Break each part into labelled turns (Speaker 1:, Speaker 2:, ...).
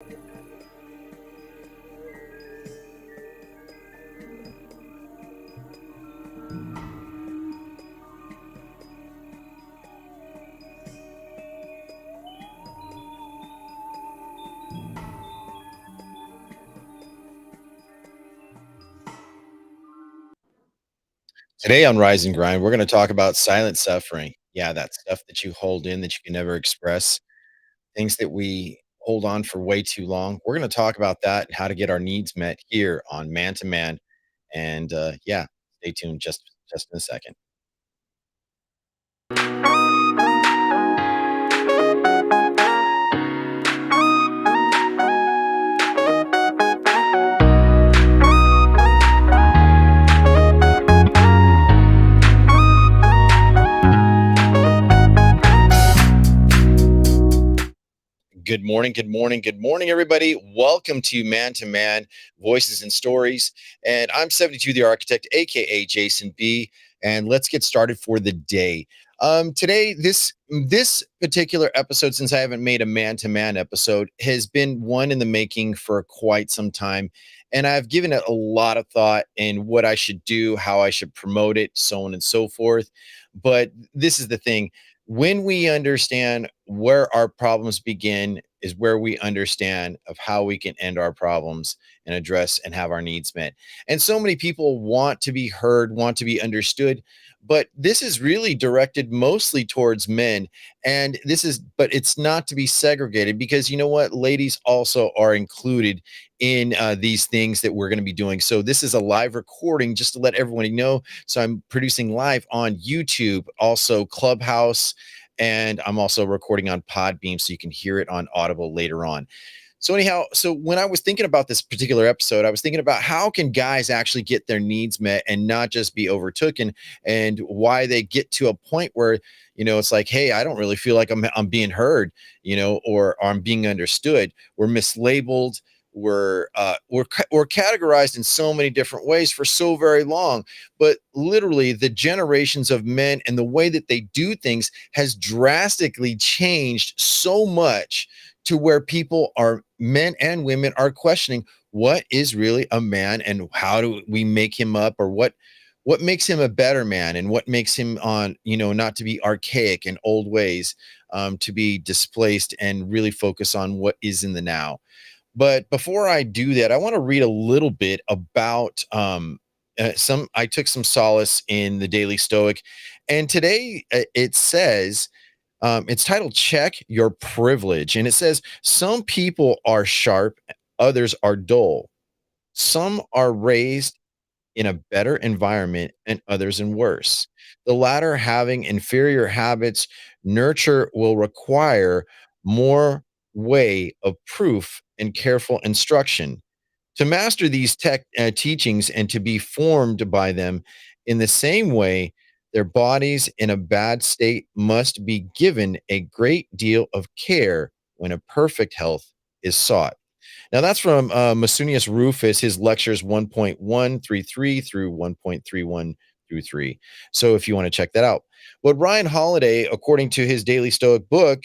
Speaker 1: Today on Rise and Grind, we're going to talk about silent suffering. Yeah, that stuff that you hold in that you can never express, things that we hold on for way too long. We're going to talk about that and how to get our needs met here on Man to Man. And yeah, stay tuned just in a second. Good morning, good morning, good morning, everybody. Welcome to Man, Voices and Stories. And I'm 72 the Architect, aka Jason B. And let's get started for the day. Today, this particular episode, since I haven't made a man episode, has been one in the making for quite some time. And I've given it a lot of thought in what I should do, how I should promote it, so on and so forth. But this is the thing, when we understand where our problems begin is where we understand of how we can end our problems and address and have our needs met. And so many people want to be heard, want to be understood, but this is really directed mostly towards men. And this is, but it's not to be segregated, because you know what, ladies also are included in these things that we're going to be doing. So this is a live recording just to let everybody know. So I'm producing live on YouTube, also Clubhouse, and I'm also recording on Podbeam so you can hear it on Audible later on. So anyhow, so when I was thinking about this particular episode, I was thinking about how can guys actually get their needs met and not just be overtaken, and why they get to a point where, it's like, hey, I don't really feel like I'm being heard, or I'm being understood. We're mislabeled. We're categorized in so many different ways for so very long, but literally the generations of men and the way that they do things has drastically changed so much, to where people are, men and women, are questioning what is really a man and how do we make him up, or what makes him a better man, and what makes him on, not to be archaic and old ways, to be displaced and really focus on what is in the now. But before I do that, I want to read a little bit about some. I took some solace in the Daily Stoic, and today it says, it's titled "Check Your Privilege," and it says, "Some people are sharp, others are dull. Some are raised in a better environment and others in worse. The latter having inferior habits, nurture will require more way of proof and careful instruction. To master these teachings and to be formed by them in the same way, their bodies in a bad state must be given a great deal of care when a perfect health is sought." Now that's from Masunius Rufus, his lectures 1.133 through 1.31 through 3. So if you want to check that out. But Ryan Holiday, according to his Daily Stoic book,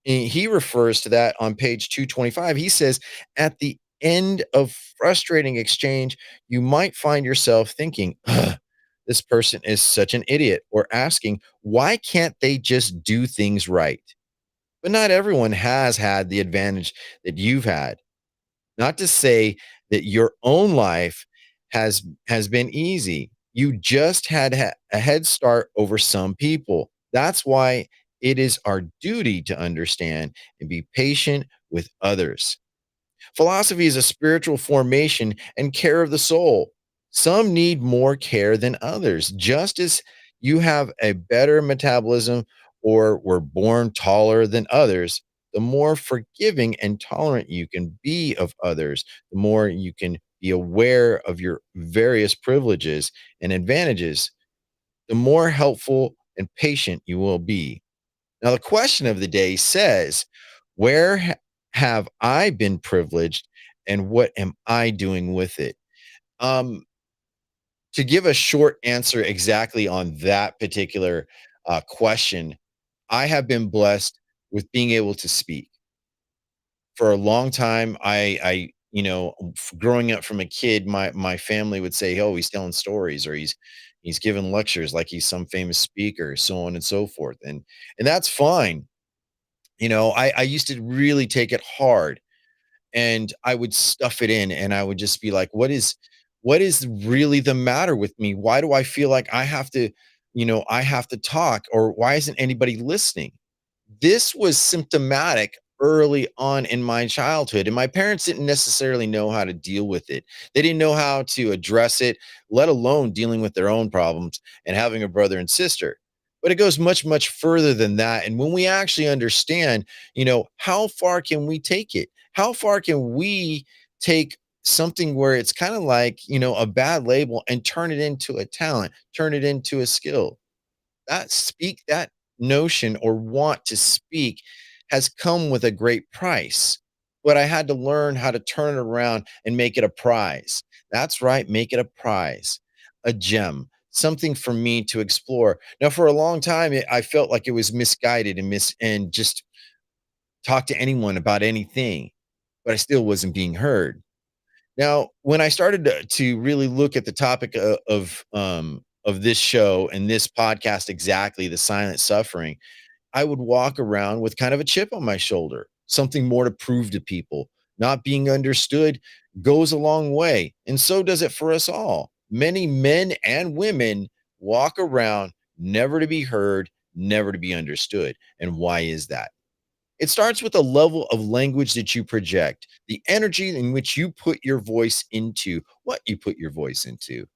Speaker 1: he refers to that on page 225. He says, at the end of frustrating exchange, you might find yourself thinking, "Ugh, this person is such an idiot," or asking, why can't they just do things right? But not everyone has had the advantage that you've had. Not to say that your own life has been easy. You just had a head start over some people. That's why it is our duty to understand and be patient with others. Philosophy is a spiritual formation and care of the soul. Some need more care than others. Just as you have a better metabolism or were born taller than others, the more forgiving and tolerant you can be of others, the more you can be aware of your various privileges and advantages, the more helpful and patient you will be. Now, the question of the day says, where have I been privileged and what am I doing with it? Um, to give a short answer exactly on that particular question, I have been blessed with being able to speak For a long time, growing up from a kid, my family would say, "Oh, he's telling stories or he's giving lectures like he's some famous speaker," so on and so forth. And that's fine. I used to really take it hard and I would stuff it in and I would just be like, what is really the matter with me? Why do I feel like I have to talk, or why isn't anybody listening? This was symptomatic early on in my childhood, and my parents didn't necessarily know how to deal with it. They didn't know how to address it, let alone dealing with their own problems and having a brother and sister. But it goes much, much further than that. And when we actually understand, how far can we take it? How far can we take something where it's kind of like, a bad label and turn it into a talent, turn it into a skill? That notion or want to speak has come with a great price, but I had to learn how to turn it around and make it a prize. That's right, make it a prize, a gem, something for me to explore. Now, for a long time, I felt like it was misguided and just talk to anyone about anything, but I still wasn't being heard. Now, when I started to really look at the topic of this show and this podcast, exactly, the silent suffering, I would walk around with kind of a chip on my shoulder, something more to prove to people. Not being understood goes a long way, and so does it for us all. Many men and women walk around never to be heard, never to be understood. And why is that? It starts with the level of language that you project, the energy in which you put your voice into, what you put your voice into.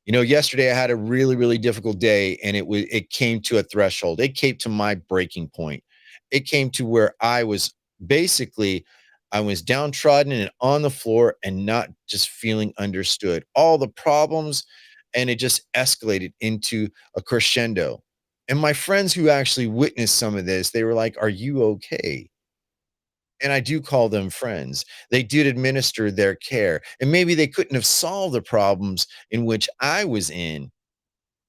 Speaker 1: Yesterday I had a really, really difficult day and it came to a threshold. It came to my breaking point. It came to where basically I was downtrodden and on the floor and not just feeling understood. All the problems, and it just escalated into a crescendo. And my friends who actually witnessed some of this, they were like, "Are you okay?" And I do call them friends. They did administer their care, and maybe they couldn't have solved the problems in which I was in.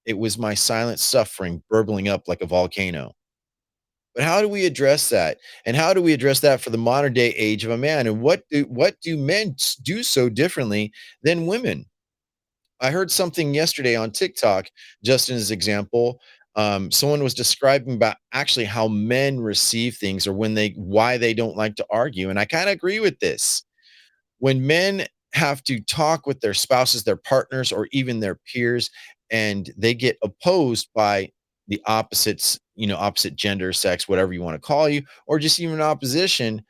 Speaker 1: It was my silent suffering burbling up like a volcano. But how do we address that? And how do we address that for the modern day age of a man? And what do men do so differently than women? I heard something yesterday on TikTok, just as example. Someone was describing about actually how men receive things or why they don't like to argue. And I kind of agree with this. When men have to talk with their spouses, their partners, or even their peers, and they get opposed by the opposites, opposite gender, sex, whatever you want to call you, or just even opposition,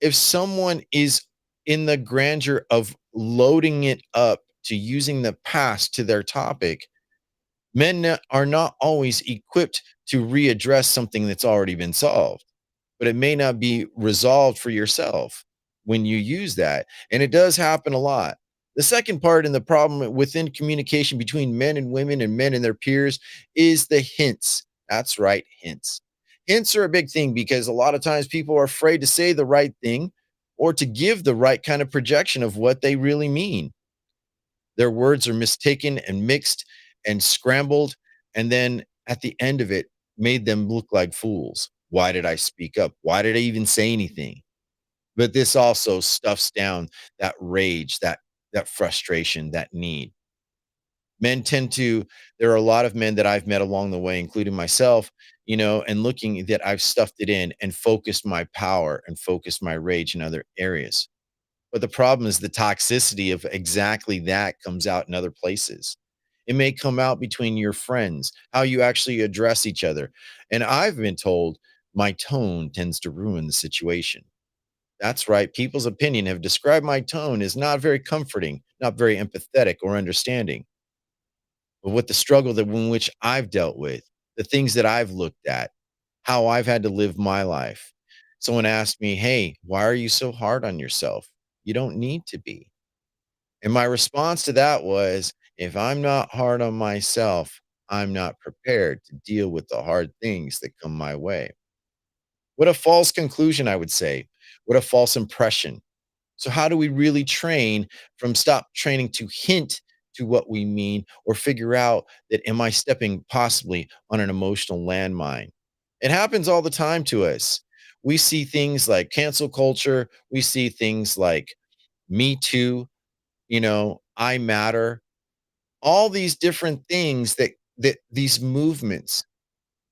Speaker 1: if someone is in the grandeur of loading it up to using the past to their topic, are not always equipped to readdress something that's already been solved, but it may not be resolved for yourself when you use that. And it does happen a lot. The second part in the problem within communication between men and women and men and their peers is the hints. That's right, hints. Hints are a big thing because a lot of times people are afraid to say the right thing or to give the right kind of projection of what they really mean. Their words are mistaken and mixed and scrambled, and then at the end of it, made them look like fools. Why did I speak up? Why did I even say anything? But this also stuffs down that rage, that frustration, that need. Men tend to There are a lot of men that I've met along the way, including myself, and looking that I've stuffed it in and focused my power and focused my rage in other areas. But the problem is the toxicity of exactly that comes out in other places. It may come out between your friends, how you actually address each other. And I've been told my tone tends to ruin the situation. That's right. People's opinion have described my tone as not very comforting, not very empathetic or understanding. But with the struggle that in which I've dealt with, the things that I've looked at, how I've had to live my life. Someone asked me, "Hey, why are you so hard on yourself? You don't need to be." And my response to that was, if I'm not hard on myself, I'm not prepared to deal with the hard things that come my way. What a false conclusion, I would say. What a false impression. So, how do we really train from stop training to hint to what we mean or figure out that am I stepping possibly on an emotional landmine? It happens all the time to us. We see things like cancel culture, we see things like Me Too, I Matter, all these different things that these movements,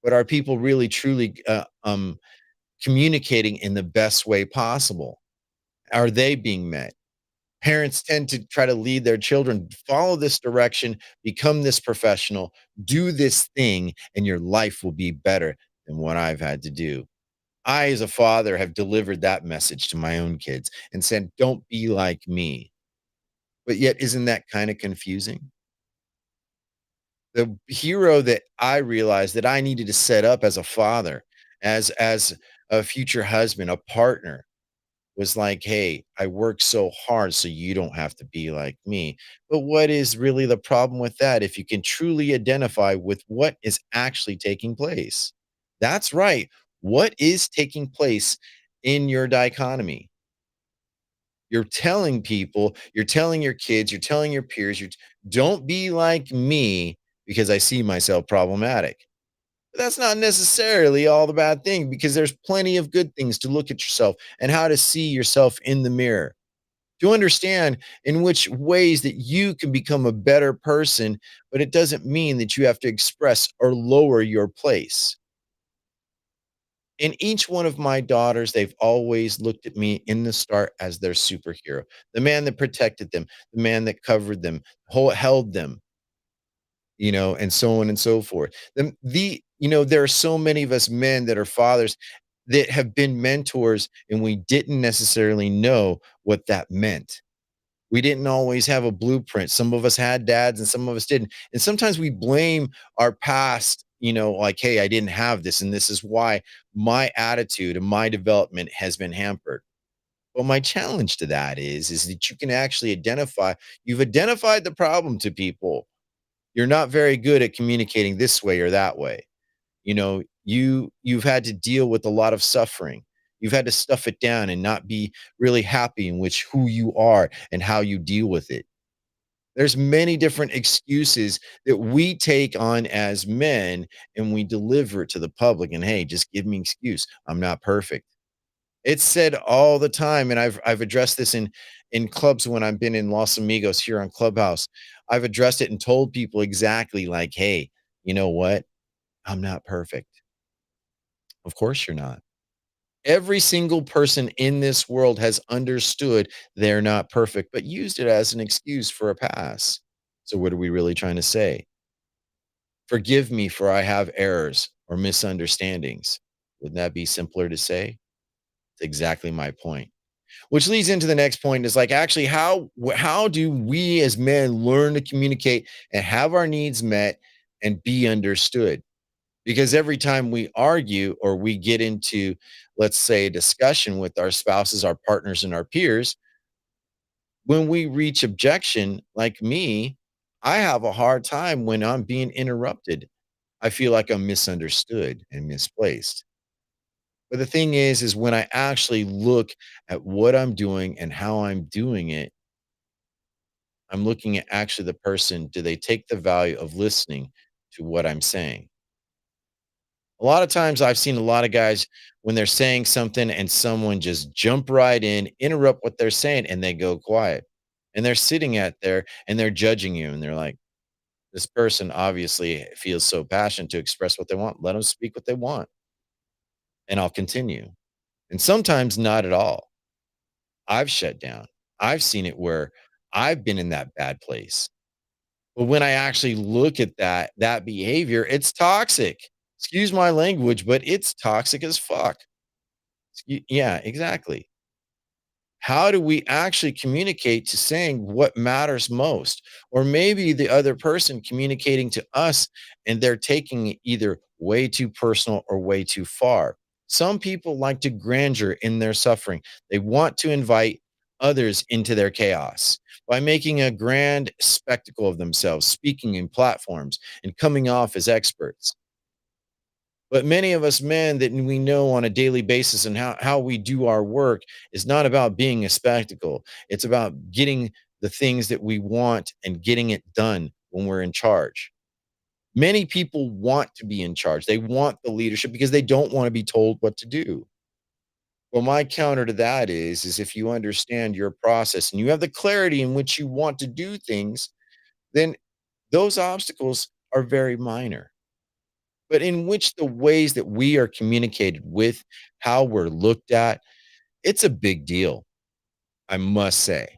Speaker 1: but are people really truly communicating in the best way possible? Are they being met? Parents tend to try to lead their children, follow this direction, become this professional, do this thing, and your life will be better than what I've had to do. I, as a father, have delivered that message to my own kids and said, don't be like me. But yet, isn't that kind of confusing? The hero that I realized that I needed to set up as a father, as a future husband, a partner, was like, "Hey, I work so hard so you don't have to be like me." But what is really the problem with that if you can truly identify with what is actually taking place? That's right. What is taking place in your dichotomy? You're telling people, you're telling your kids, you're telling your peers, don't be like me because I see myself problematic. But that's not necessarily all the bad thing because there's plenty of good things to look at yourself and how to see yourself in the mirror, to understand in which ways that you can become a better person, but it doesn't mean that you have to express or lower your place. In each one of my daughters, they've always looked at me in the start as their superhero, the man that protected them, the man that covered them, held them, and so on and so forth. There are so many of us men that are fathers that have been mentors, and we didn't necessarily know what that meant. We didn't always have a blueprint. Some of us had dads and some of us didn't. And sometimes we blame our past, like, hey, I didn't have this, and this is why my attitude and my development has been hampered. Well, my challenge to that is that you can actually you've identified the problem to people. You're not very good at communicating this way or that way. You've had to deal with a lot of suffering. You've had to stuff it down and not be really happy in which who you are and how you deal with it. There's many different excuses that we take on as men and we deliver it to the public, and hey, just give me excuse. I'm not perfect. It's said all the time, and I've addressed this in clubs when I've been in Los Amigos here on Clubhouse. I've addressed it and told people exactly like, hey, you know what? I'm not perfect. Of course you're not. Every single person in this world has understood they're not perfect, but used it as an excuse for a pass. So, what are we really trying to say? Forgive me for I have errors or misunderstandings. Wouldn't that be simpler to say? It's exactly my point. Which leads into the next point is like, actually, how do we as men learn to communicate and have our needs met and be understood? Because every time we argue or we get into, let's say, a discussion with our spouses, our partners, and our peers, when we reach objection, like me, I have a hard time when I'm being interrupted. I feel like I'm misunderstood and misplaced. But the thing is when I actually look at what I'm doing and how I'm doing it, I'm looking at actually the person. Do they take the value of listening to what I'm saying? A lot of times I've seen a lot of guys when they're saying something and someone just jump right in, interrupt what they're saying, and they go quiet. And they're sitting at there and they're judging you. And they're like, this person obviously feels so passionate to express what they want. Let them speak what they want. And I'll continue. And sometimes not at all. I've shut down. I've seen it where I've been in that bad place. But when I actually look at that behavior, it's toxic. Excuse my language, but it's toxic as fuck. Yeah, exactly. How do we actually communicate to saying what matters most? Or maybe the other person communicating to us and they're taking it either way too personal or way too far. Some people like to grandeur in their suffering. They want to invite others into their chaos by making a grand spectacle of themselves, speaking in platforms and coming off as experts. But many of us men that we know on a daily basis and how we do our work is not about being a spectacle. It's about getting the things that we want and getting it done when we're in charge. Many people want to be in charge. They want the leadership because they don't want to be told what to do. Well, my counter to that is if you understand your process and you have the clarity in which you want to do things, then those obstacles are very minor. But in which the ways that we are communicated with, how we're looked at, it's a big deal, I must say.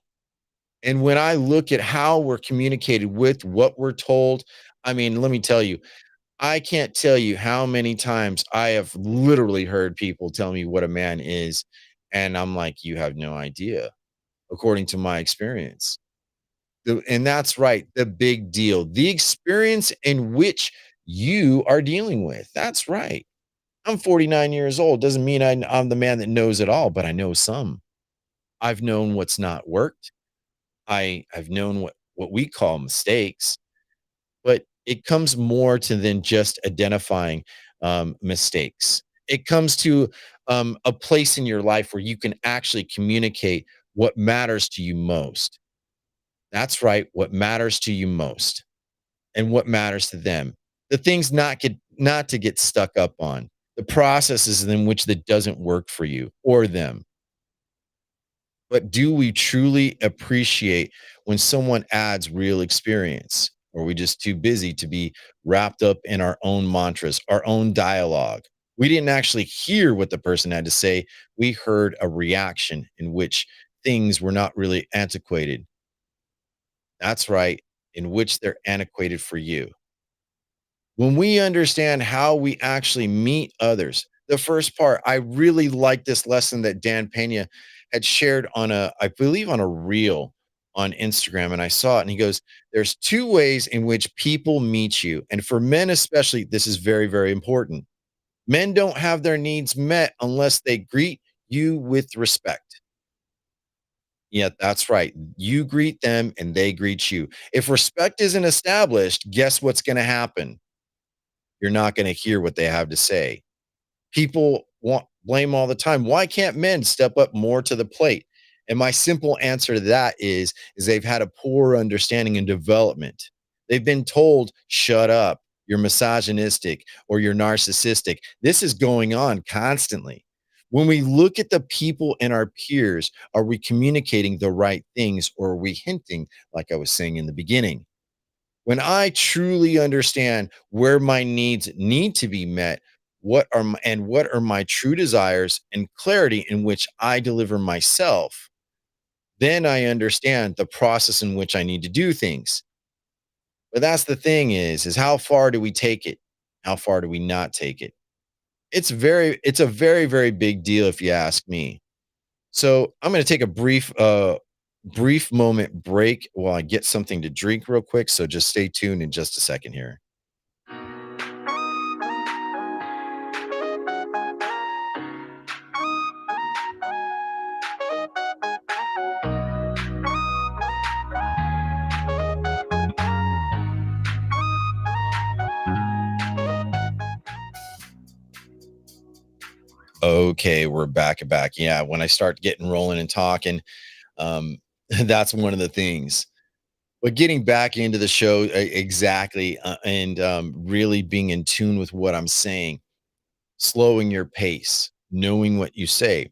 Speaker 1: And when I look at how we're communicated with, what we're told, I mean, let me tell you, I can't tell you how many times I have literally heard people tell me what a man is, and I'm like, "You have no idea," according to my experience. And that's right, the big deal, the experience in which you are dealing with. That's right. I'm 49 years old, doesn't mean I'm the man that knows it all, but I know some. I've known what's not worked. I've known what we call mistakes, but it comes more to than just identifying, mistakes. It comes to, a place in your life where you can actually communicate what matters to you most. That's right, what matters to you most and what matters to them. The things not to get stuck up on, the processes in which that doesn't work for you or them. But do we truly appreciate when someone adds real experience? Or are we just too busy to be wrapped up in our own mantras, our own dialogue? We didn't actually hear what the person had to say. We heard a reaction in which things were not really antiquated. That's right, in which they're antiquated for you. When we understand how we actually meet others, the first part, I really like this lesson that Dan Pena had shared on I believe on a reel on Instagram. And I saw it and he goes, there's two ways in which people meet you. And for men, especially, this is very, very important. Men don't have their needs met unless they greet you with respect. Yeah, that's right. You greet them and they greet you. If respect isn't established, guess what's going to happen? You're not going to hear what they have to say. People want blame all the time. Why can't men step up more to the plate? And my simple answer to that is they've had a poor understanding and development. They've been told, shut up, you're misogynistic or you're narcissistic. This is going on constantly. When we look at the people and our peers, are we communicating the right things or are we hinting, like I was saying in the beginning? When I truly understand where my needs need to be met, what are my true desires and clarity in which I deliver myself, then I understand the process in which I need to do things. But that's the thing is how far do we take it? How far do we not take it? It's a very, very big deal if you ask me. So I'm going to take a brief moment break while I get something to drink real quick. So just stay tuned in just a second here. Okay, we're back. Yeah, when I start getting rolling and talking, um, that's one of the things. But getting back into the show, exactly, and really being in tune with what I'm saying, slowing your pace, knowing what you say.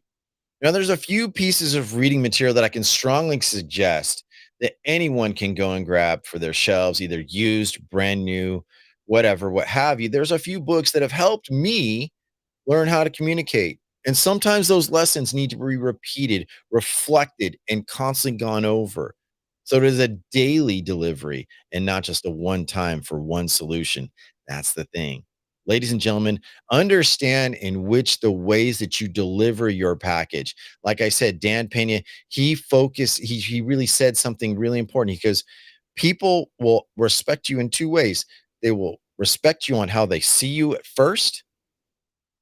Speaker 1: Now, there's a few pieces of reading material that I can strongly suggest that anyone can go and grab for their shelves, either used, brand new, whatever, what have you. There's a few books that have helped me learn how to communicate. And sometimes those lessons need to be repeated, reflected, and constantly gone over. So it is a daily delivery and not just a one time for one solution. That's the thing. Ladies and gentlemen, understand in which the ways that you deliver your package. Like I said, Dan Pena, he really said something really important. He goes, people will respect you in two ways. They will respect you on how they see you at first,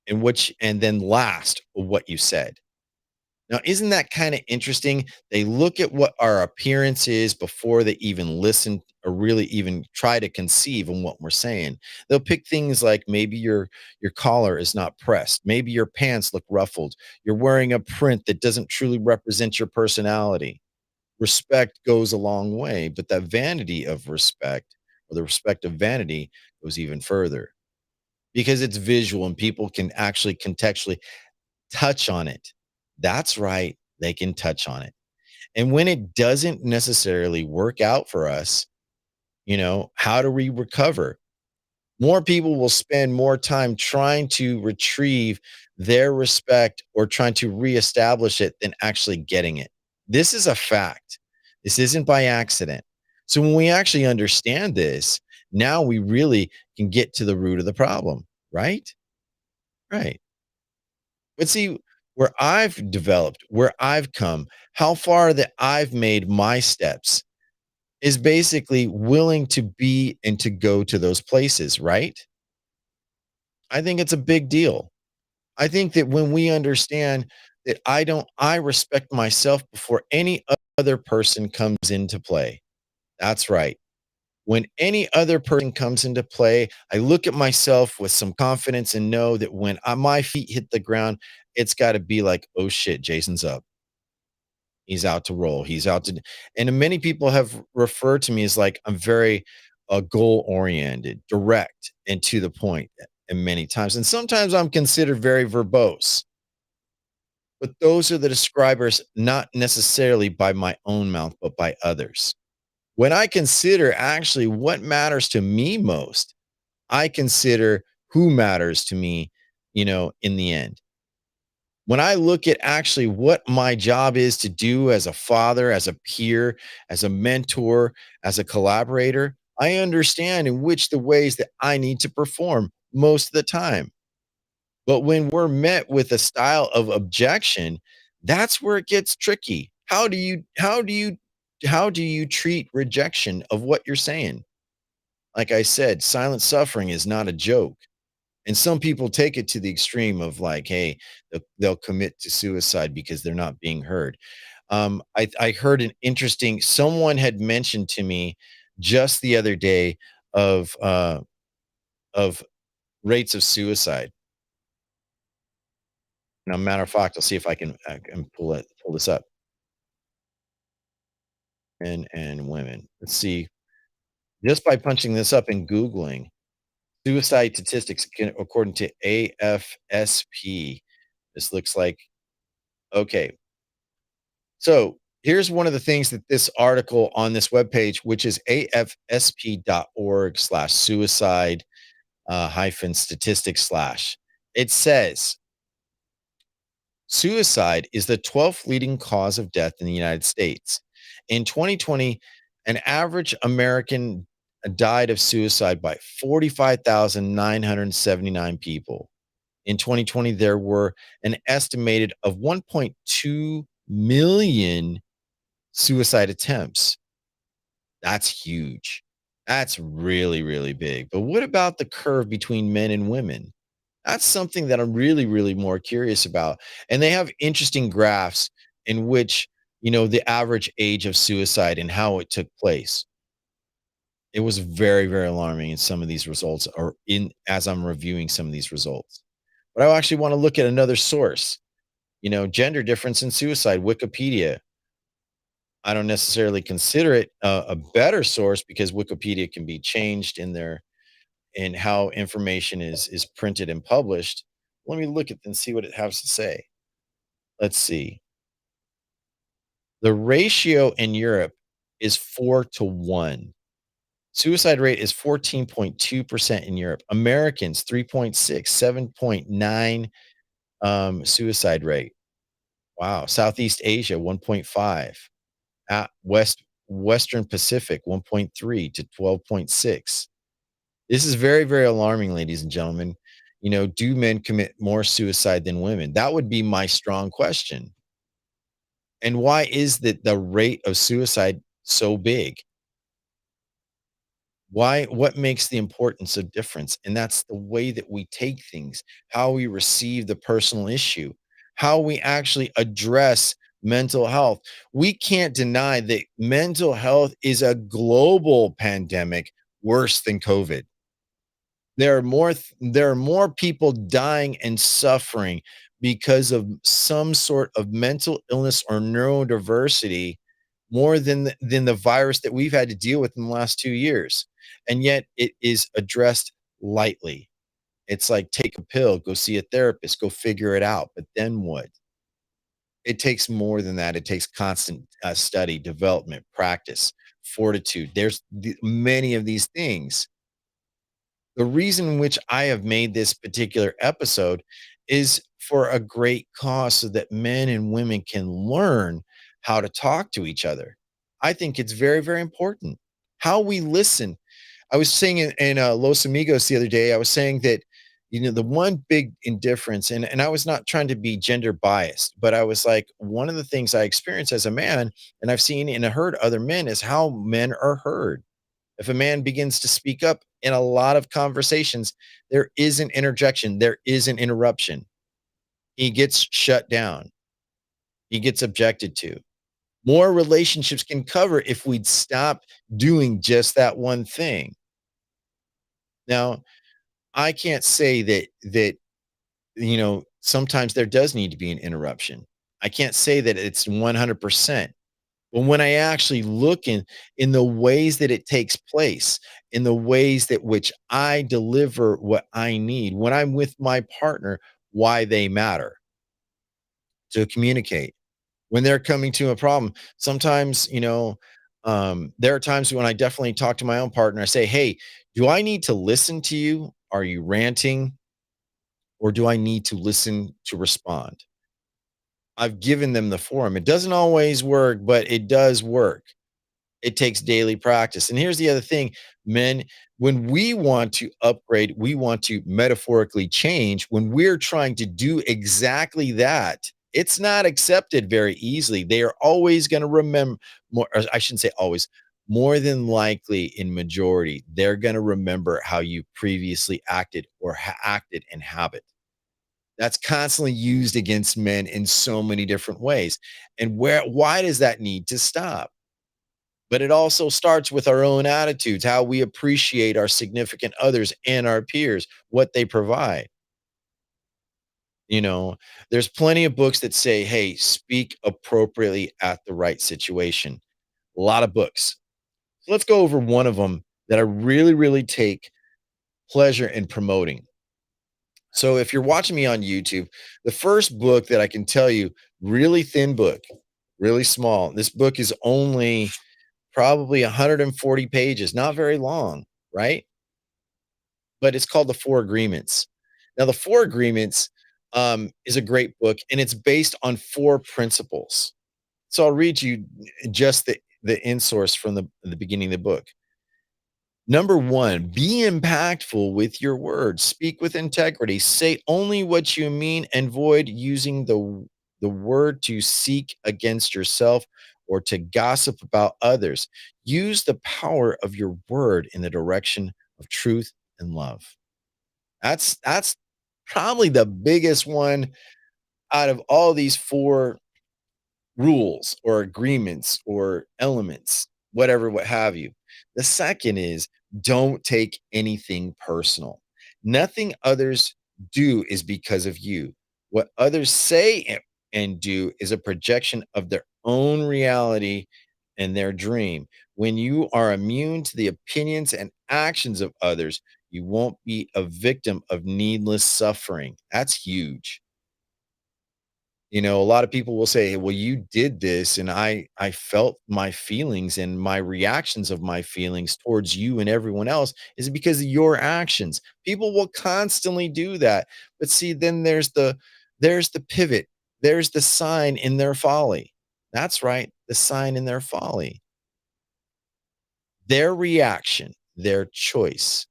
Speaker 1: and then last, what you said. Now, isn't that kind of interesting? They look at what our appearance is before they even listen or really even try to conceive on what we're saying. They'll pick things like maybe your collar is not pressed, maybe your pants look ruffled, you're wearing a print that doesn't truly represent your personality. Respect goes a long way, but that vanity of respect or the respect of vanity goes even further because it's visual and people can actually contextually touch on it. That's right, they can touch on it. And when it doesn't necessarily work out for us, how do we recover? More people will spend more time trying to retrieve their respect or trying to reestablish it than actually getting it. This is a fact. This isn't by accident. So when we actually understand this, now we really can get to the root of the problem, right? Right. But see, where I've developed, where I've come, how far that I've made my steps is basically willing to be and to go to those places, right? I think it's a big deal. I think that when we understand that I respect myself before any other person comes into play. That's right. When any other person comes into play, I look at myself with some confidence and know that when my feet hit the ground, it's got to be like, oh shit, Jason's up. He's out to roll. He's out to, and many people have referred to me as like I'm very goal oriented, direct, and to the point, and many times. And sometimes I'm considered very verbose, but those are the describers, not necessarily by my own mouth, but by others. When I consider actually what matters to me most, I consider who matters to me, in the end. When I look at actually what my job is to do as a father, as a peer, as a mentor, as a collaborator, I understand in which the ways that I need to perform most of the time. But when we're met with a style of objection, that's where it gets tricky. How do you treat rejection of what you're saying? Like I said, silent suffering is not a joke. And some people take it to the extreme of like, hey, they'll commit to suicide because they're not being heard. I heard an interesting someone had mentioned to me just the other day of rates of suicide. Now, matter of fact, I'll see if I can pull this up. And women. Let's see. Just by punching this up and Googling suicide statistics according to AFSP. This looks like okay. So here's one of the things that this article on this webpage, which is afsp.org/suicide hyphen statistics slash. It says suicide is the 12th leading cause of death in the United States. In 2020, an average American died of suicide by 45,979 people. In 2020, there were an estimated of 1.2 million suicide attempts. That's huge. That's really, really big. But what about the curve between men and women? That's something that I'm really, really more curious about. And they have interesting graphs in which, the average age of suicide and how it took place. It was very, very alarming in some of these results or in as I'm reviewing some of these results. But I actually want to look at another source, gender difference in suicide, Wikipedia. I don't necessarily consider it a better source because Wikipedia can be changed in how information is printed and published. Let me look at and see what it has to say. Let's see. The ratio in Europe is 4 to 1. Suicide rate is 14.2% in Europe. Americans 3.6, 7.9 suicide rate. Wow. Southeast Asia 1.5. Western Pacific 1.3 to 12.6. This is very, very alarming, ladies and gentlemen. Do men commit more suicide than women? That would be my strong question. And why is that the rate of suicide so big? What makes the importance of difference? And that's the way that we take things, how we receive the personal issue, how we actually address mental health. We can't deny that mental health is a global pandemic worse than COVID. There are more people dying and suffering because of some sort of mental illness or neurodiversity more than the virus that we've had to deal with in the last 2 years, and yet it is addressed lightly. It's like, take a pill, go see a therapist, go figure it out, but then what? It takes more than that. It takes constant study, development, practice, fortitude. There's many of these things. The reason in which I have made this particular episode is for a great cause so that men and women can learn how to talk to each other. I think it's very, very important. How we listen. I was saying in Los Amigos the other day, I was saying that, the one big indifference, and I was not trying to be gender biased, but I was like, one of the things I experience as a man, and I've seen and heard other men, is how men are heard. If a man begins to speak up in a lot of conversations, there is an interjection, there is an interruption. He gets shut down, he gets objected to. More relationships can cover if we'd stop doing just that one thing. Now, I can't say that sometimes there does need to be an interruption. I can't say that it's 100%. But when I actually look in the ways that it takes place, in the ways that which I deliver what I need, when I'm with my partner, why they matter to communicate. When they're coming to a problem, sometimes, there are times when I definitely talk to my own partner. I say, "Hey, do I need to listen to you? Are you ranting? Or do I need to listen to respond?" I've given them the forum. It doesn't always work, but it does work. It takes daily practice. And here's the other thing, men, when we want to upgrade, we want to metaphorically change. When we're trying to do exactly that, it's not accepted very easily. They are always going to remember more, or I shouldn't say always, more than likely in majority, they're going to remember how you previously acted or acted in habit. That's constantly used against men in so many different ways. And why does that need to stop? But it also starts with our own attitudes, how we appreciate our significant others and our peers, what they provide. You know, there's plenty of books that say, hey, speak appropriately at the right situation. A lot of books. So let's go over one of them that I really, really take pleasure in promoting. So if you're watching me on YouTube, the first book that I can tell you, really thin book, really small. This book is only probably 140 pages, not very long, right? But it's called The Four Agreements. Now, The Four Agreements is a great book, and it's based on four principles. So I'll read you just the in source from the beginning of the book. Number one, be impactful with your words. Speak with integrity. Say only what you mean and avoid using the word to seek against yourself or to gossip about others. Use the power of your word in the direction of truth and love. That's probably the biggest one out of all these four rules or agreements or elements, whatever, what have you. The second is don't take anything personal. Nothing others do is because of you. What others say and do is a projection of their own reality and their dream. When you are immune to the opinions and actions of others, you won't be a victim of needless suffering. That's huge. A lot of people will say, "Well, you did this and I felt my feelings and my reactions of my feelings towards you and everyone else is because of your actions." People will constantly do that. But see, then there's the pivot. There's the sign in their folly. That's right, the sign in their folly. Their reaction, their choice,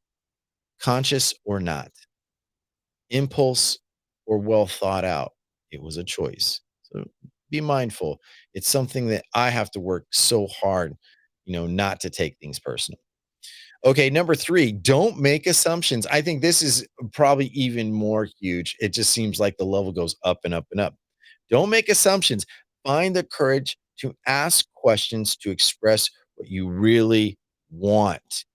Speaker 1: conscious or not, impulse or well thought out, it was a choice. So be mindful. It's something that I have to work so hard, not to take things personal. Okay, number three, don't make assumptions. I think this is probably even more huge. It just seems like the level goes up and up and up. Don't make assumptions. Find the courage to ask questions to express what you really want.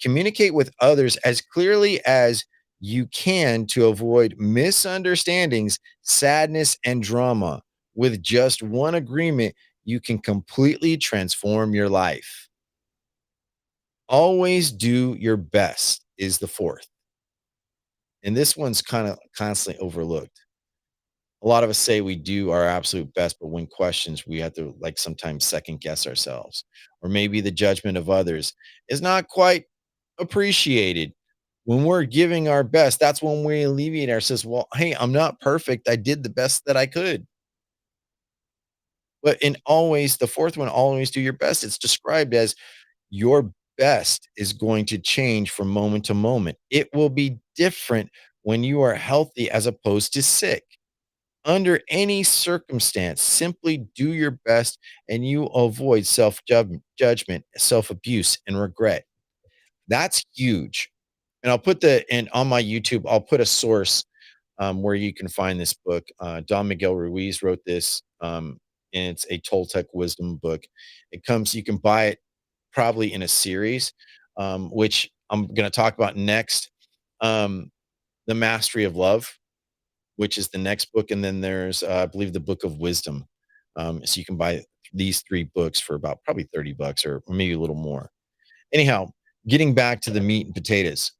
Speaker 1: Communicate with others as clearly as you can to avoid misunderstandings, sadness, and drama. With just one agreement, you can completely transform your life. Always do your best is the fourth. And this one's kind of constantly overlooked. A lot of us say we do our absolute best, but when questions, we have to like sometimes second guess ourselves. Or maybe the judgment of others is not quite appreciated. When we're giving our best, that's when we alleviate ourselves. Well, hey, I'm not perfect. I did the best that I could. But in always, the fourth one, always do your best. It's described as your best is going to change from moment to moment. It will be different when you are healthy as opposed to sick. Under any circumstance, simply do your best and you avoid self judgment, self abuse, and regret. That's huge. And I'll put the and on my YouTube, I'll put a source where you can find this book. Don Miguel Ruiz wrote this, and it's a Toltec wisdom book. It comes, you can buy it probably in a series, which I'm going to talk about next. Um, the Mastery of Love, which is the next book, and then there's, I believe, the Book of Wisdom. So you can buy these 3 books for about probably 30 bucks or maybe a little more. Anyhow, getting back to the meat and potatoes.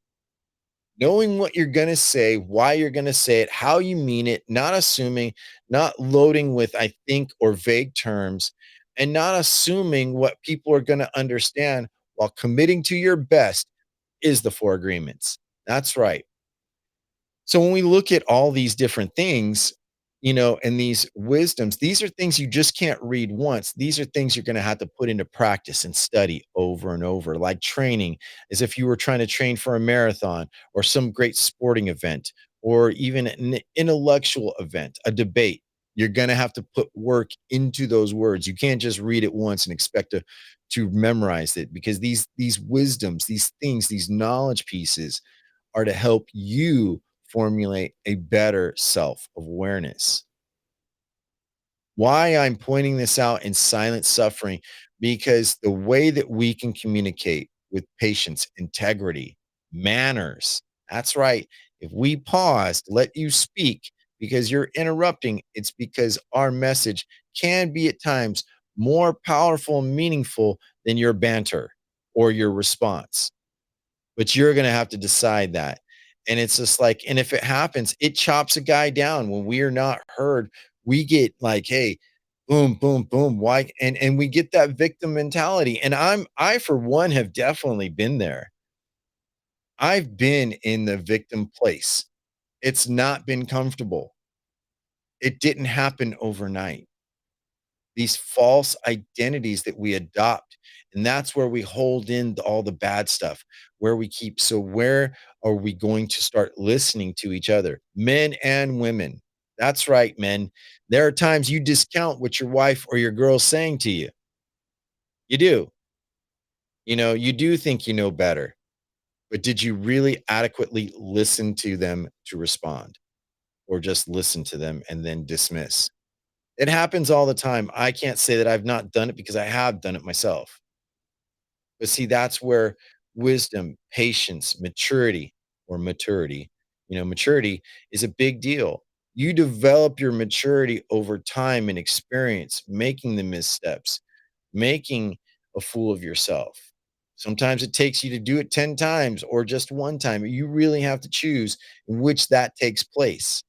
Speaker 1: Knowing what you're gonna say, why you're gonna say it, how you mean it, not assuming, not loading with "I think" or vague terms, and not assuming what people are gonna understand while committing to your best is the 4 agreements. That's right. So when we look at all these different things, and these wisdoms, these are things you just can't read once. These are things you're going to have to put into practice and study over and over, like training, as if you were trying to train for a marathon or some great sporting event or even an intellectual event, a debate. You're going to have to put work into those words. You can't just read it once and expect to memorize it, because these wisdoms, these things, these knowledge pieces are to help you formulate a better self awareness. Why I'm pointing this out in silent suffering, because the way that we can communicate with patience, integrity, manners. That's right. If we pause to let you speak because you're interrupting, it's because our message can be at times more powerful and meaningful than your banter or your response, but you're gonna have to decide that. And it's just like, and if it happens, it chops a guy down when we are not heard. We get like, hey, boom, boom, boom. Why? And we get that victim mentality. And I for one have definitely been there. I've been in the victim place. It's not been comfortable. It didn't happen overnight. These false identities that we adopt. And that's where we hold in all the bad stuff, where we keep. So, where are we going to start listening to each other, men and women? That's right, men. There are times you discount what your wife or your girl's saying to you. You do. You do think you know better, but did you really adequately listen to them to respond, or just listen to them and then dismiss? It happens all the time. I can't say that I've not done it because I have done it myself. But see, that's where wisdom, patience, maturity is a big deal. You develop your maturity over time and experience, making the missteps, making a fool of yourself. Sometimes it takes you to do it 10 times or just one time. You really have to choose in which that takes place.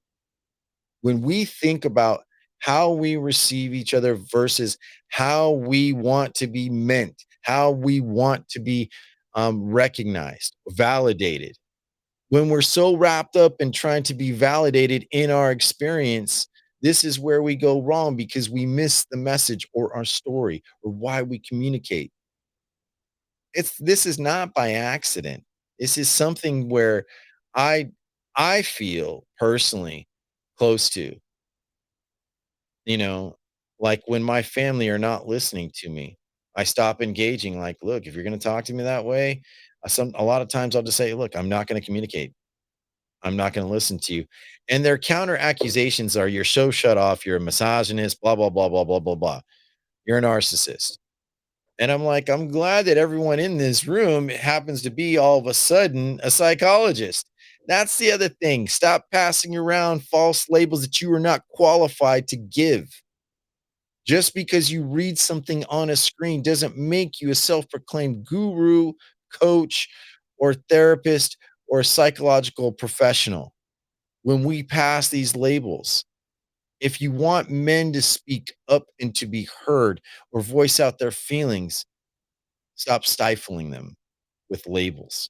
Speaker 1: When we think about how we receive each other versus how we want to be meant, how we want to be recognized, validated. When we're so wrapped up in trying to be validated in our experience, this is where we go wrong, because we miss the message or our story or why we communicate. This is not by accident. This is something where I I feel personally close to. You know, like when my family are not listening to me, I stop engaging. Like, look, if you're going to talk to me that way, a lot of times I'll just say, look, I'm not going to communicate. I'm not going to listen to you. And their counter accusations are, you're so shut off. You're a misogynist, blah, blah, blah, blah, blah, blah, blah. You're a narcissist. And I'm like, I'm glad that everyone in this room happens to be all of a sudden a psychologist. That's the other thing. Stop passing around false labels that you are not qualified to give. Just because you read something on a screen doesn't make you a self-proclaimed guru, coach, or therapist, or psychological professional. When we pass these labels, If you want men to speak up and to be heard or voice out their feelings, stop stifling them with labels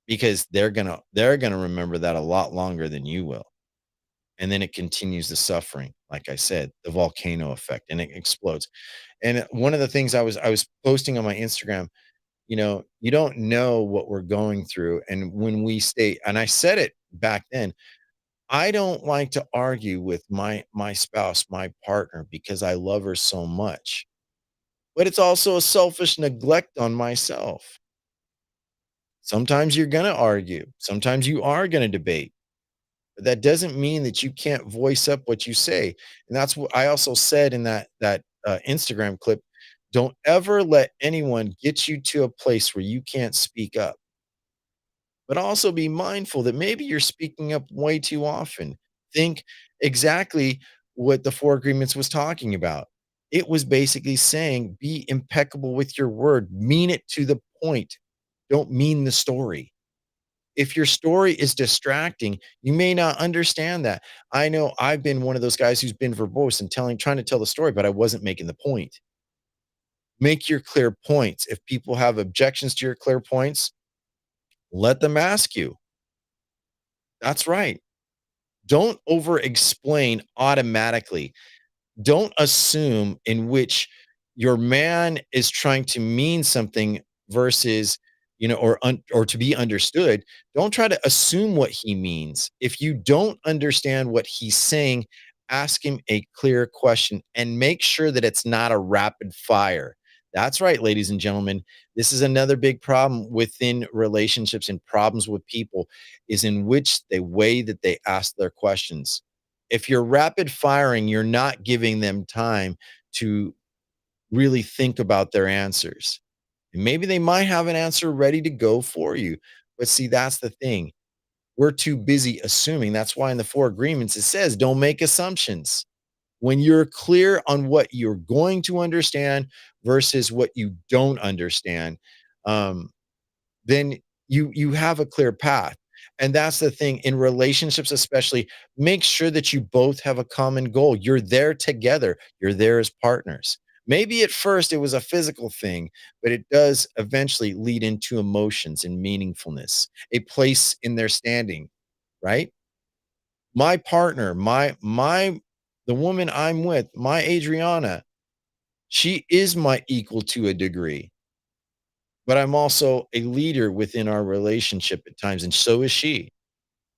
Speaker 1: because they're gonna remember that a lot longer than you will. And then it continues the suffering, like I said, the volcano effect, and it explodes. And one of the things I was posting on my Instagram, you don't know what we're going through, and when we stay and I said it back then, I don't like to argue with my spouse, my partner, because I love her so much, but it's also a selfish neglect on myself. Sometimes you're gonna argue, sometimes you are gonna debate, but that doesn't mean that you can't voice up what you say, and that's what I also said in that Instagram clip. Don't ever let anyone get you to a place where you can't speak up, but also be mindful that maybe you're speaking up way too often. Think exactly what the 4 agreements was talking about. It was basically saying, "Be impeccable with your word, mean it to the point, don't mean the story." If your story is distracting, you may not understand that. I know I've been one of those guys who's been verbose and trying to tell the story, but I wasn't making the point. Make your clear points. If people have objections to your clear points, let them ask you. That's right. Don't over explain automatically. Don't assume in which your man is trying to mean something versus, or to be understood. Don't try to assume what he means. If you don't understand what he's saying, ask him a clear question and make sure that it's not a rapid fire. That's right, ladies and gentlemen. This is another big problem within relationships and problems with people is in which the way that they ask their questions. If you're rapid firing, you're not giving them time to really think about their answers. And maybe they might have an answer ready to go for you. But see, that's the thing. We're too busy assuming. That's why in the 4 agreements it says don't make assumptions. When you're clear on what you're going to understand versus what you don't understand, um, then you have a clear path. And that's the thing in relationships, especially, make sure that you both have a common goal. You're there together, you're there as partners. Maybe at first it was a physical thing, but it does eventually lead into emotions and meaningfulness, a place in their standing, right? My partner, the woman I'm with, my Adriana, she is my equal to a degree, but I'm also a leader within our relationship at times, and so is she.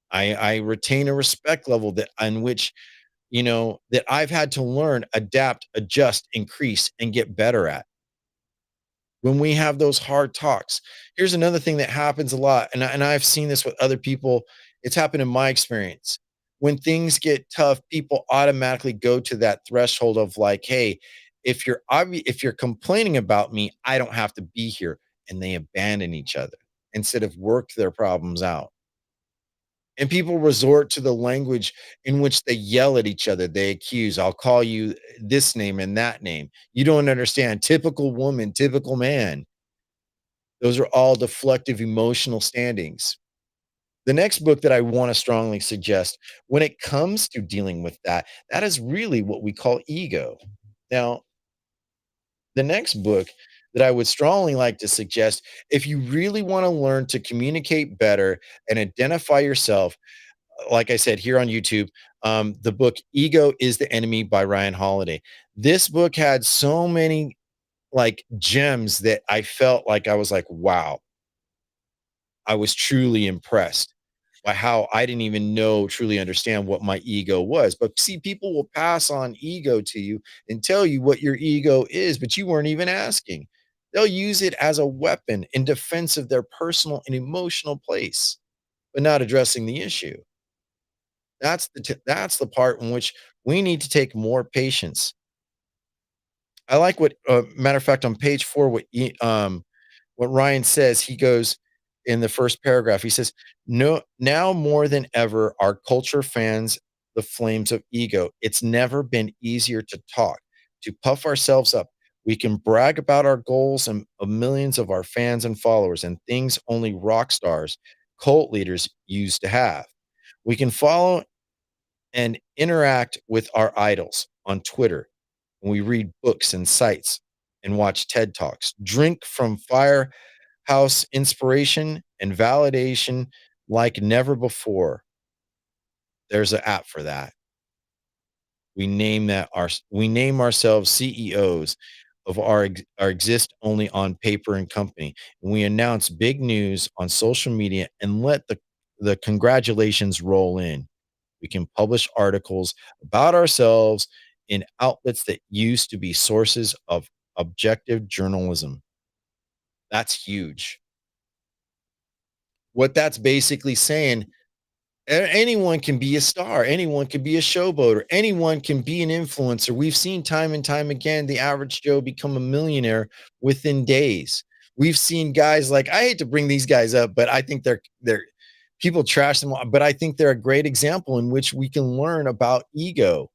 Speaker 1: I retain a respect level that on which, that I've had to learn, adapt, adjust, increase, and get better at. When we have those hard talks. Here's another thing that happens a lot, and I've seen this with other people. It's happened in my experience. When things get tough, people automatically go to that threshold of like, "Hey, if you're complaining about me, I don't have to be here," and they abandon each other instead of work their problems out. And people resort to the language in which they yell at each other. They accuse, "I'll call you this name and that name. You don't understand. Typical woman, typical man." Those are all deflective emotional standings. The next book that I want to strongly suggest when it comes to dealing with that, that is really what we call ego. Now, the next book that I would strongly like to suggest, if you really want to learn to communicate better and identify yourself, like I said, here on YouTube, the book Ego is the Enemy by Ryan Holiday. This book had so many like gems that I felt like I was like, wow, I was truly impressed by how I didn't even know, truly understand what my ego was. But see, people will pass on ego to you and tell you what your ego is, but you weren't even asking. They'll use it as a weapon in defense of their personal and emotional place, but not addressing the issue. That's the part in which we need to take more patience. I like what, matter of fact, on page 4, what Ryan says. He goes in the first paragraph, he says, "No, now more than ever, our culture fans the flames of ego. It's never been easier to talk, to puff ourselves up. We can brag about our goals and of millions of our fans and followers and things only rock stars, cult leaders used to have. We can follow and interact with our idols on Twitter. We read books and sites and watch TED Talks. Drink from firehouse inspiration and validation like never before. There's an app for that. We name ourselves CEOs of our exist only on paper and company. And we announce big news on social media and let the congratulations roll in. We can publish articles about ourselves in outlets that used to be sources of objective journalism. That's huge. What that's basically saying, anyone can be a star, anyone can be a showboater, anyone can be an influencer. We've seen time and time again the average Joe become a millionaire within days. We've seen guys like, I hate to bring these guys up, but I think they're people trash them, but I think they're a great example in which we can learn about ego.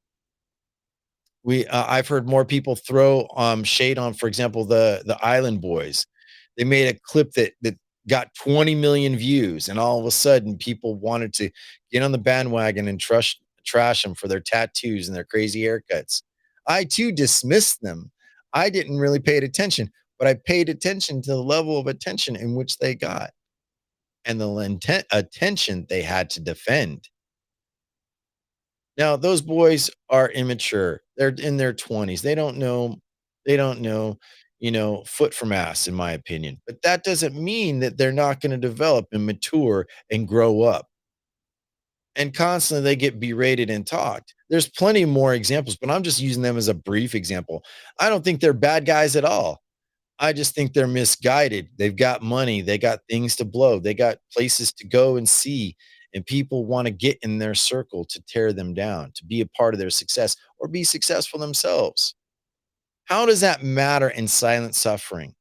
Speaker 1: I've heard more people throw shade on, for example, the Island Boys. They made a clip that got 20 million views, and all of a sudden people wanted to get on the bandwagon and trash them for their tattoos and their crazy haircuts. I too dismissed them. I didn't really pay attention, but I paid attention to the level of attention in which they got and the attention they had to defend. Now, those boys are immature. They're in their 20s. They don't know, foot from ass, in my opinion. But that doesn't mean that they're not gonna develop and mature and grow up. And constantly they get berated and talked. There's plenty more examples, but I'm just using them as a brief example. I don't think they're bad guys at all. I just think they're misguided. They've got money, they got things to blow, they got places to go and see, and people wanna get in their circle to tear them down, to be a part of their success or be successful themselves. How does that matter in silent suffering?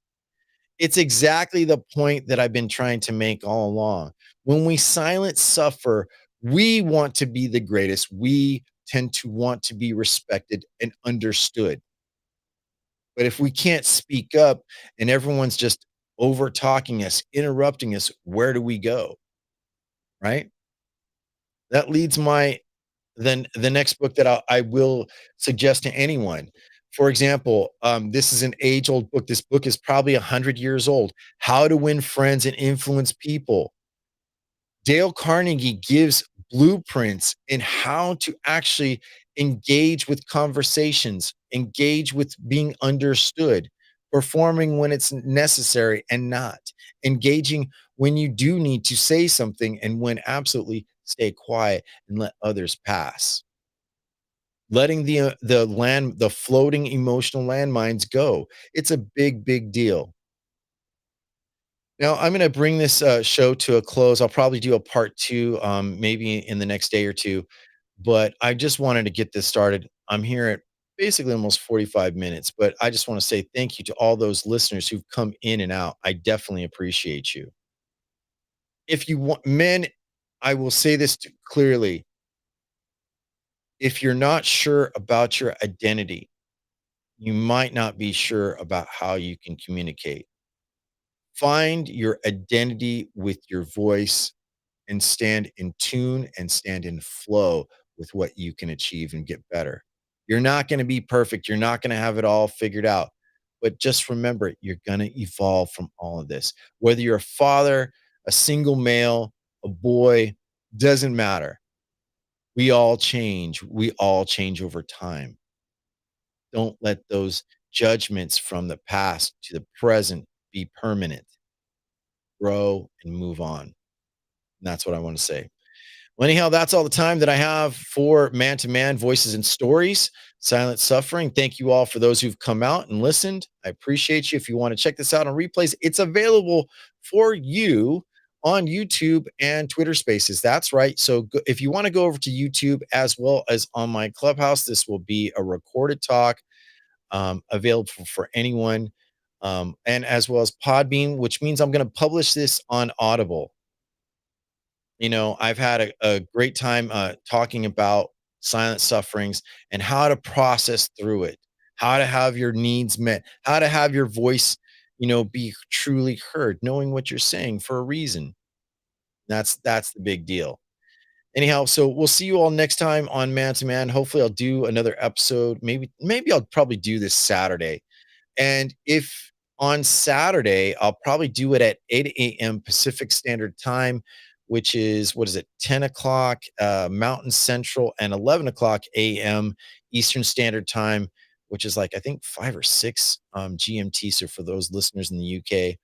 Speaker 1: It's exactly the point that I've been trying to make all along. When we silent suffer, we want to be the greatest. We tend to want to be respected and understood. But if we can't speak up and everyone's just over talking us, interrupting us, where do we go? Right? That leads my then the next book that I will suggest to anyone. For example, this is an age-old book. This book is probably 100 years old. How to Win Friends and Influence People. Dale Carnegie gives blueprints in how to actually engage with conversations, engage with being understood, performing when it's necessary and not, engaging when you do need to say something and when absolutely stay quiet and let others pass. Letting the floating emotional landmines go. It's a big, big deal. Now, I'm gonna bring this, show to a close. I'll probably do a part 2, maybe in the next day or 2, but I just wanted to get this started. I'm here at basically almost 45 minutes, but I just wanna say thank you to all those listeners who've come in and out. I definitely appreciate you. If you want men, I will say this clearly, if you're not sure about your identity, you might not be sure about how you can communicate. Find your identity with your voice and stand in tune and stand in flow with what you can achieve and get better. You're not going to be perfect. You're not going to have it all figured out. But just remember, you're going to evolve from all of this. Whether you're a father, a single male, a boy, doesn't matter. We all change. We all change over time. Don't let those judgments from the past to the present be permanent. Grow and move on. And that's what I want to say. Well, anyhow, that's all the time that I have for Man to Man Voices and Stories, Silent Suffering. Thank you all for those who've come out and listened. I appreciate you. If you want to check this out on replays, it's available for you on YouTube and Twitter Spaces. That's right. So if you want to go over to YouTube as well as on my Clubhouse, this will be a recorded talk available for anyone, and as well as Podbean, which means I'm going to publish this on Audible. I've had a great time talking about silent sufferings and how to process through it, how to have your needs met, how to have your voice, be truly heard, knowing what you're saying for a reason. That's the big deal. Anyhow, so we'll see you all next time on Man to Man. Hopefully, I'll do another episode. Maybe I'll probably do this Saturday. And if on Saturday, I'll probably do it at 8 a.m. Pacific Standard Time, which is what is it, 10 o'clock Mountain Central and 11 o'clock a.m. Eastern Standard Time, which is like I think 5 or 6 GMT. So for those listeners in the UK,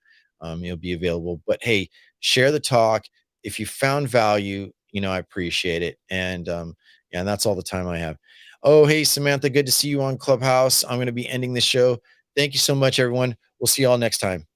Speaker 1: it'll be available. But hey, share the talk. If you found value, I appreciate it. And yeah, and that's all the time I have. Oh, hey, Samantha, good to see you on Clubhouse. I'm going to be ending the show. Thank you so much, everyone. We'll see you all next time.